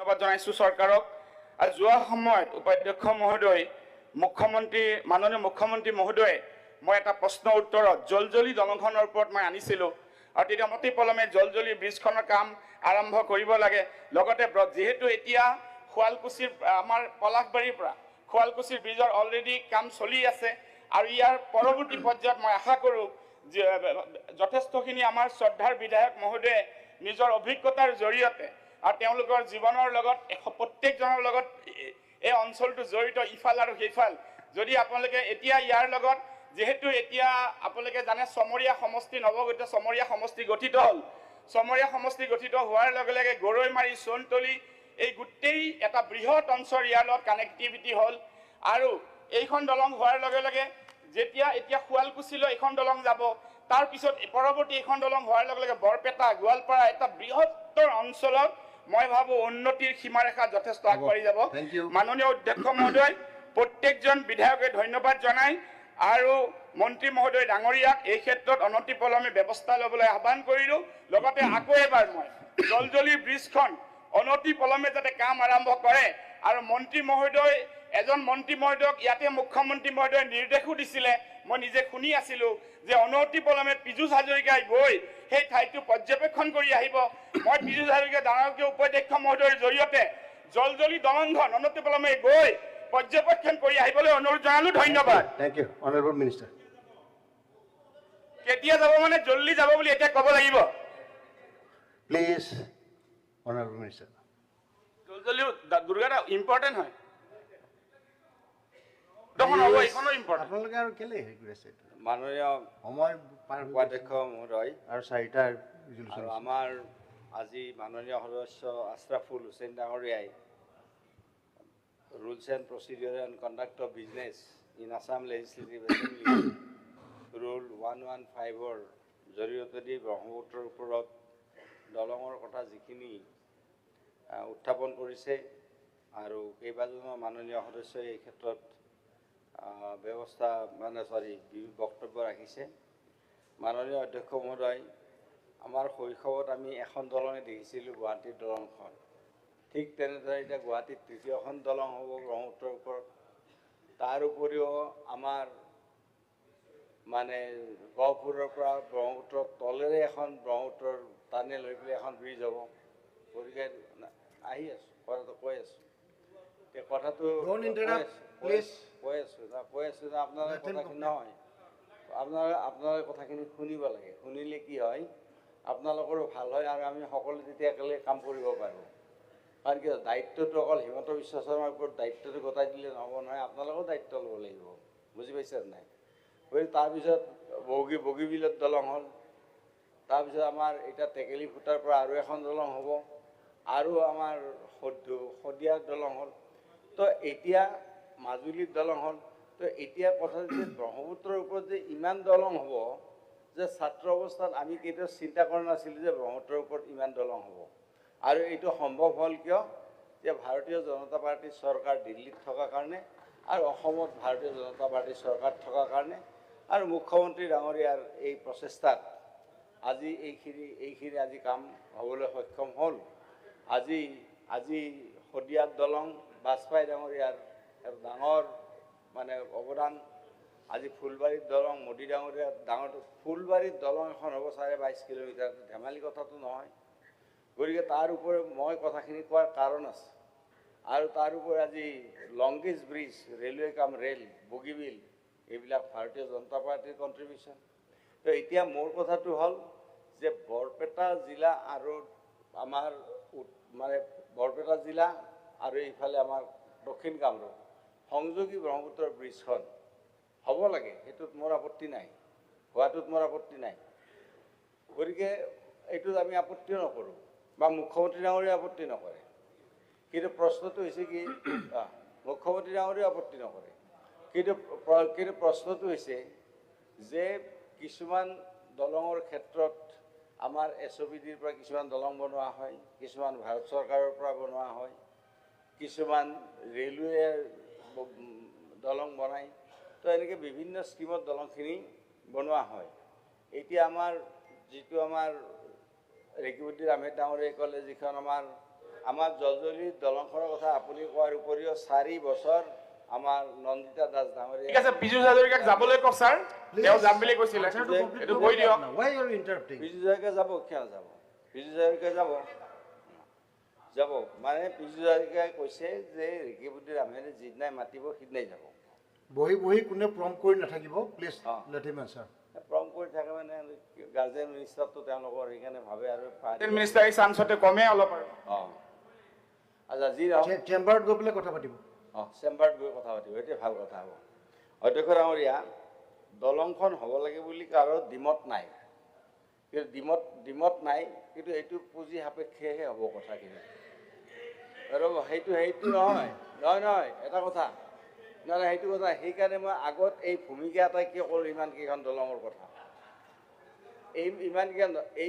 ধন্যবাদ জনাইছোঁ চৰকাৰক। আৰু যোৱা সময়ত উপাধ্যক্ষ মহোদয় মাননীয় মুখ্যমন্ত্ৰী মহোদয়ে মই এটা প্ৰশ্ন উত্তৰত জলজলি দলংখনৰ ওপৰত মই আনিছিলোঁ আৰু তেতিয়া অতি পলমে জলজলি ব্ৰিজখনৰ কাম আৰম্ভ কৰিব লাগে। লগতে যিহেতু এতিয়া শুৱালকুছিৰ আমাৰ পলাশবাৰীৰ পৰা শুৱালকুছিৰ ব্ৰিজৰ অলৰেডি কাম চলি আছে আৰু ইয়াৰ পৰৱৰ্তী পৰ্যায়ত মই আশা কৰোঁ যে যথেষ্টখিনি আমাৰ শ্ৰদ্ধাৰ বিধায়ক মহোদয়ে নিজৰ অভিজ্ঞতাৰ জৰিয়তে আৰু তেওঁলোকৰ জীৱনৰ লগত প্ৰত্যেকজনৰ লগত এই অঞ্চলটো জড়িত ইফাল আৰু সেইফাল যদি আপোনালোকে এতিয়া ইয়াৰ লগত যেহেতু এতিয়া আপোনালোকে জানে চমৰীয়া সমষ্টি নৱগঠিত চমৰীয়া সমষ্টি গঠিত হ'ল। চমৰীয়া সমষ্টি গঠিত হোৱাৰ লগে লগে গৰৈমাৰী সোণতলী এই গোটেই এটা বৃহৎ অঞ্চল ইয়াৰ লগত কানেক্টিভিটি হ'ল আৰু এইখন দলং হোৱাৰ লগে লগে যেতিয়া এতিয়া শুৱালকুছিলৈ এইখন দলং যাব তাৰ পিছত পৰৱৰ্তী এইখন দলং হোৱাৰ লগে লগে বৰপেটা গোৱালপাৰা এটা বৃহত্তৰ অঞ্চলত মই ভাবোঁ উন্নতিৰ সীমাৰেখা যথেষ্ট আগবাঢ়ি যাব। মাননীয় অধ্যক্ষ মহোদয় প্ৰত্যেকজন বিধায়কে ধন্যবাদ জনাই আৰু মন্ত্ৰী মহোদয় ডাঙৰীয়াক এই ক্ষেত্ৰত অনতিপলমে ব্যৱস্থা ল'বলৈ আহ্বান কৰিলোঁ। লগতে আকৌ এবাৰ মই জলজলি ব্ৰিজখন অনতিপলমে যাতে কাম আৰম্ভ কৰে আৰু মন্ত্ৰী মহোদয় এজন মন্ত্ৰী মহোদয়ক ইয়াতে মুখ্যমন্ত্ৰী মহোদয়ে নিৰ্দেশো দিছিলে, মই নিজে শুনি আছিলোঁ যে অনতিপলমে পীযুষ হাজৰিকাই গৈ সেই ঠাইটো পৰ্যবেক্ষণ কৰি আহিব। মই পীযুষ হাজৰিকা ডাঙৰীয়া উপাধ্যক্ষ মহোদয়ৰ জৰিয়তে জলজলি দলংখন অনতিপলমে গৈ পৰ্যবেক্ষণ কৰি আহিবলৈ অনুৰোধ জনালোঁ। ধন্যবাদ। Thank you, Honorable Minister. কেতিয়া যাব মানে জলদি যাব বুলি এতিয়া ক'ব লাগিব। Please, Honorable Minister. জলদি দুৰ্গাটা ইম্পৰ্টেণ্ট হয়। দেখোন হ'ব এইখনো ইম্পৰ্টেণ্ট। আপোনালোকে আৰু কেলে হেৰি কৰি আছে এইটো? মাননীয় সময় পাৰ হৈ উপাধ্যক্ষ মহোদয় আৰু চাৰিটা আৰু ৰিজলিউশ্যন আমাৰ আজি মাননীয় সদস্য আশৰাফুল হুছেইন ডাঙৰীয়াই rules and procedure and conduct of business in Assam legislative assembly rule 115ৰ জৰিয়তেদি ব্ৰহ্মপুত্ৰৰ ওপৰত দলঙৰ কথা যিখিনি উত্থাপন কৰিছে আৰু কেইবাজনো মাননীয় সদস্যই এই ক্ষেত্ৰত বক্তব্য ৰাখিছে। মাননীয় অধ্যক্ষ মহোদয়, আমাৰ শৈশৱত আমি এখন দলঙে দেখিছিলোঁ গুৱাহাটীৰ দলংখন। ঠিক তেনেদৰে এতিয়া গুৱাহাটীত তৃতীয়খন দলং হ'ব ব্ৰহ্মপুত্ৰৰ ওপৰত। তাৰ উপৰিও আমাৰ মানে গহপুৰৰ পৰা ব্ৰহ্মপুত্ৰৰ তলেৰে এখন ব্ৰহ্মপুত্ৰৰ টানেল হৈ পেলাই এখন ব্ৰিজ হ'ব। গতিকে আহি আছোঁ কথাটো কৈ আছোঁ কথাটো কৈ আছোঁ আপোনালোকে কথাখিনি নহয় আপোনালোকে কথাখিনি শুনিব লাগে। শুনিলে কি হয় আপোনালোকৰো ভাল হয় আৰু আমি সকলোৱে তেতিয়া একেলগে কাম কৰিব পাৰোঁ। কাৰণ কি দায়িত্বটো অকল হিমন্ত বিশ্ব শৰ্মাৰ ওপৰত দায়িত্বটো গতাই দিলে নহ'ব নহয়, আপোনালোকেও দায়িত্ব ল'ব লাগিব। বুজি পাইছে নাই? গতিকে তাৰপিছত বগীবিলত দলং হ'ল, তাৰপিছত আমাৰ এতিয়া টেকেলি ফুটাৰ পৰা আৰু এখন দলং হ'ব আৰু আমাৰ শদিয়াৰ দলং হ'ল। তো এতিয়া মাজুলীৰ দলং হ'ল। তো এতিয়া কথা যে ব্ৰহ্মপুত্ৰৰ ওপৰত যে ইমান দলং হ'ব যে ছাত্ৰ অৱস্থাত আমি কেতিয়াও চিন্তা কৰা নাছিলোঁ যে ব্ৰহ্মপুত্ৰৰ ওপৰত ইমান দলং হ'ব। আৰু এইটো সম্ভৱ হ'ল কিয়? যে ভাৰতীয় জনতা পাৰ্টীৰ চৰকাৰ দিল্লীত থকাৰ কাৰণে আৰু অসমত ভাৰতীয় জনতা পাৰ্টীৰ চৰকাৰ থকাৰ কাৰণে আৰু মুখ্যমন্ত্ৰী ডাঙৰীয়াৰ এই প্ৰচেষ্টাত আজি এইখিনি আজি কাম হ'বলৈ সক্ষম হ'ল। আজি শদিয়াৰ দলং বাজপেয়ী ডাঙৰীয়াৰ এক ডাঙৰ মানে অৱদান। আজি ফুলবাৰীৰ দলং মোদী ডাঙৰীয়াৰ ডাঙৰ ফুলবাৰীৰ দলং এখন হ'ব 22.5 কিলোমিটাৰ, ধেমালি কথাটো নহয়। গতিকে তাৰ ওপৰত মই কথাখিনি কোৱাৰ কাৰণ আছে। আৰু তাৰ উপৰি আজি লংগেষ্ট ব্ৰিজ ৰেলৱে কাম ৰেল বগীবিল এইবিলাক ভাৰতীয় জনতা পাৰ্টীৰ কণ্ট্ৰিবিউশ্যন। তো এতিয়া মোৰ কথাটো হ'ল যে বৰপেটা জিলা আৰু আমাৰ মানে বৰপেটা জিলা আৰু এইফালে আমাৰ দক্ষিণ কামৰূপ সংযোগী ব্ৰহ্মপুত্ৰৰ ব্ৰিজখন হ'ব লাগে, সেইটোত মোৰ আপত্তি নাই, হোৱাটোত মোৰ আপত্তি নাই। গতিকে এইটোত আমি আপত্তিও নকৰোঁ বা মুখ্যমন্ত্ৰী ডাঙৰীয়াই আপত্তি নকৰে। কিন্তু প্ৰশ্নটো হৈছে কি মুখ্যমন্ত্ৰী ডাঙৰীয়াই আপত্তি নকৰে। কিন্তু প্ৰশ্নটো হৈছে যে কিছুমান দলঙৰ ক্ষেত্ৰত আমাৰ SOPDৰ পৰা কিছুমান দলং বনোৱা হয়, কিছুমান ভাৰত চৰকাৰৰ পৰা বনোৱা হয়, কিছুমান ৰেলৱে দলং বনায়। তো এনেকৈ বিভিন্ন স্কিমত দলংখিনি বনোৱা হয়। এতিয়া আমাৰ যিটো আমাৰ ৰেকিবুদ্দিন আহমেদ ডাঙৰীয়াই ক'লে যিখন আমাৰ আমাৰ জলজলি দলংখনৰ কথা আপুনি কোৱাৰ উপৰিও 4 বছৰ আমাৰ নন্দিতা দাস ঠিক ডাঙৰীয়া আছে পীযুষ হাজৰিকাক যাবলৈ কওক ছাৰ তেওঁ যাম বুলি কৈছিলে Answer to complete এইটো the কৈ question দিয়ক now. Why are you interrupting? Piyush Hazarika যাব কিয় যাব পীযুষ হাজৰিকা যাব মানে পীযুষ হাজৰিকাই কৈছে যে ৰেকিবুদ্দিন আহমেদে যিদিনাই মাতিব সিদিনাই যাব বহি বহি কোনে প্ৰম কৰি নাথাকিব please O. Let him answer promo কৰি থাকে মানে গাৰ্জেন মিনিষ্টাৰটো তেওঁলোকৰ সেইকাৰণে ভাবে আৰু মিনিষ্টাৰ এই চান্সতে কমে অলপ আৰু অঁ আচ্ছা যি নহওক চেম্বাৰত গৈ পেলাই কথা পাতিব অঁ চেম্বাৰত গৈ কথা পাতিব এতিয়া ভাল কথা হ'ব অধ্যক্ষ ডাঙৰীয়া দলংখন হ'ব লাগে বুলি কাৰো ডিমত নাই কিন্তু ডিমত নাই কিন্তু এইটো পুঁজি সাপেক্ষেহে হ'ব কথাখিনি আৰু সেইটো নহয় এটা কথা নহয় সেইটো কথা সেইকাৰণে মই আগত এই ভূমিকা এটা কিয় ক'লোঁ ইমানকেইখন দলঙৰ কথা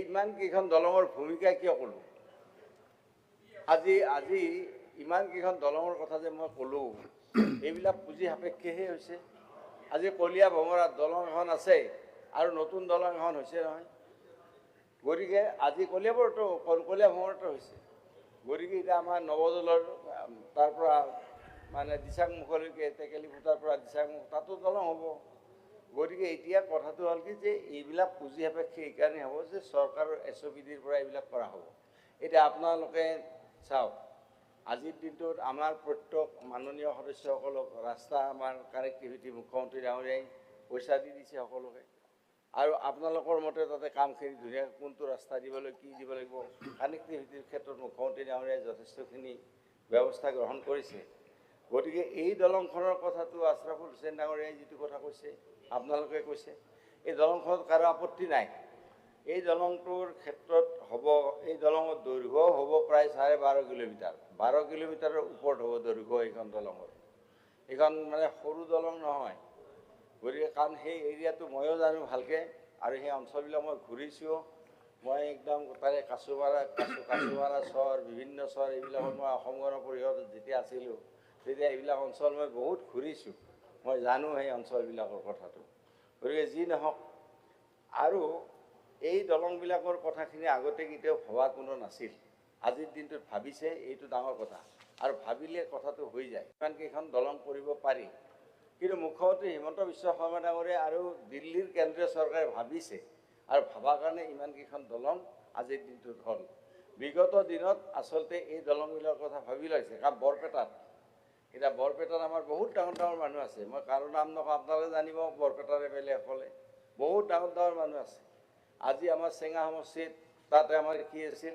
ইমানকেইখন দলঙৰ ভূমিকা কিয় ক'লোঁ আজি ইমানকেইখন দলঙৰ কথা যে মই ক'লোঁ এইবিলাক পুঁজি সাপেক্ষেহে হৈছে আজি কলীয়া ভমৰাত দলং এখন আছে আৰু নতুন দলং এখন হৈছে নহয় গতিকে আজি কলীয়া ভমৰাটো হৈছে গতিকে এতিয়া আমাৰ নৱদলৰ তাৰ পৰা মানে দিচাংমুখলৈকে টেকেলি ফুটাৰ পৰা দিচাংমুখ তাতো দলং হ'ব গতিকে এতিয়া কথাটো হ'ল কি যে এইবিলাক পুঁজি সাপেক্ষে এইকাৰণে হ'ব যে চৰকাৰৰ SOPDৰ পৰা এইবিলাক কৰা হ'ব এতিয়া আপোনালোকে চাওক আজিৰ দিনটোত আমাৰ প্ৰত্যেক মাননীয় সদস্যসকলক ৰাস্তা আমাৰ কানেক্টিভিটি মুখ্যমন্ত্ৰী ডাঙৰীয়াই পইচা দি দিছে সকলোকে আৰু আপোনালোকৰ মতে তাতে কামখিনি ধুনীয়াকৈ কোনটো ৰাস্তা দিবলৈ কি দিব লাগিব কানেক্টিভিটিৰ ক্ষেত্ৰত মুখ্যমন্ত্ৰী ডাঙৰীয়াই যথেষ্টখিনি ব্যৱস্থা গ্ৰহণ কৰিছে গতিকে এই দলংখনৰ কথাটো আশৰাফুল হুছেইন ডাঙৰীয়াই যিটো কথা কৈছে আপোনালোকে কৈছে এই দলংখনত কাৰো আপত্তি নাই এই দলংটোৰ ক্ষেত্ৰত হ'ব এই দলঙৰ দৈৰ্ঘ্য হ'ব প্ৰায় 12.5 কিলোমিটাৰ 12 কিলোমিটাৰৰ ওপৰত হ'ব দৈৰ্ঘ্য এইখন দলঙৰ এইখন মানে সৰু দলং নহয় গতিকে কাৰণ সেই এৰিয়াটো ময়ো জানো ভালকৈ আৰু সেই অঞ্চলবিলাক মই ঘূৰিছোঁ মই একদম তাৰে কাছুমাৰা চৰ বিভিন্ন চৰ এইবিলাকত মই অসম গণ পৰিষদত যেতিয়া আছিলোঁ তেতিয়া এইবিলাক অঞ্চল মই বহুত ঘূৰিছোঁ মই জানো সেই অঞ্চলবিলাকৰ কথাটো গতিকে যি নহওক আৰু এই দলংবিলাকৰ কথাখিনি আগতে কেতিয়াও ভবা কোনো নাছিল আজিৰ দিনটোত ভাবিছে এইটো ডাঙৰ কথা আৰু ভাবিলে কথাটো হৈ যায় ইমানকেইখন দলং কৰিব পাৰি কিন্তু মুখ্যমন্ত্ৰী হিমন্ত বিশ্ব শৰ্মা ডাঙৰীয়া আৰু দিল্লীৰ কেন্দ্ৰীয় চৰকাৰে ভাবিছে আৰু ভাবাৰ কাৰণে ইমানকেইখন দলং আজিৰ দিনটোত হ'ল বিগত দিনত আচলতে এই দলংবিলাকৰ কথা ভাবি লৈছে কাৰণ বৰপেটাত আমাৰ বহুত ডাঙৰ মানুহ আছে মই কাৰো নাম নকওঁ আপোনালোকে জানিব বৰপেটাৰ MLA সকলে বহুত ডাঙৰ মানুহ আছে আজি আমাৰ চেঙা সমষ্টিত তাতে আমাৰ কি আছিল